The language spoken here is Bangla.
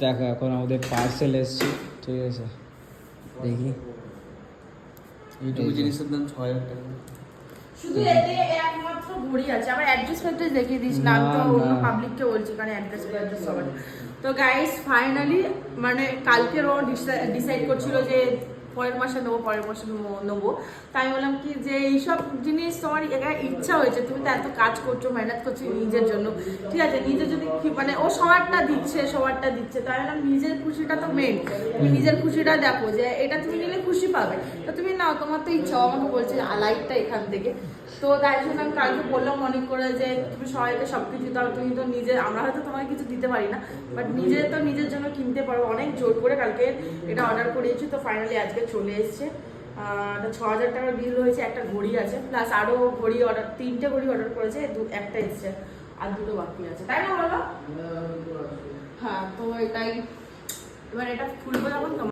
দেখো এখন আমাদের পার্সেল এসছে, ঠিক আছে দেখি। এইটুকু জিনিসের দাম ৬,০০০ টাকা। শুধু এতে একমাত্র ঘড়ি আছে। আমার অ্যাড্রেস ফ্যাড্রেস দেখিয়ে দিস না, আমি তো অন্য পাবলিককে বলছি কারণ অ্যাড্রেস ফ্যাড্রেস সবার। তো গাইস ফাইনালি মানে কালকের ও ডিসাইড করছিল যে পরের মাসে নেবো। তাই বললাম কি যে এইসব জিনিস তোমার ইচ্ছা হয়েছে, তুমি তো এত কাজ করছো, মেহনত করছো নিজের জন্য, ঠিক আছে, নিজে যদি মানে ও সবারটা দিচ্ছে, তাই বললাম নিজের খুশিটা তো মেন। তুমি নিজের খুশিটা দেখো যে এটা তুমি নিলে খুশি পাবে, তো তুমি নাও, তোমার তো ইচ্ছা। আমাকে বলছে লাইটটা এখান থেকে, তো তাই জন্য আমি কালকে বললাম অনেক করে যে তুমি সবাইকে সবকিছু দাও, তুমি তো নিজে, আমরা হয়তো তোমাকে কিছু দিতে পারি না, বাট নিজে তো নিজের জন্য কিনতে পারো। অনেক জোর করে কালকে এটা অর্ডার করিয়েছি, তো ফাইনালি আজকে চলে এসছে। ৬,০০০ টাকার বিল হয়েছে, একটা ঘড়ি আছে, প্লাস আরো ঘড়ি অর্ডার, 3টে ঘড়ি অর্ডার করেছে, একটা এসছে আর 2টো বাকি আছে, তাই না বলো? হ্যাঁ, তো এটাই। এবার এটা খুলবো যখন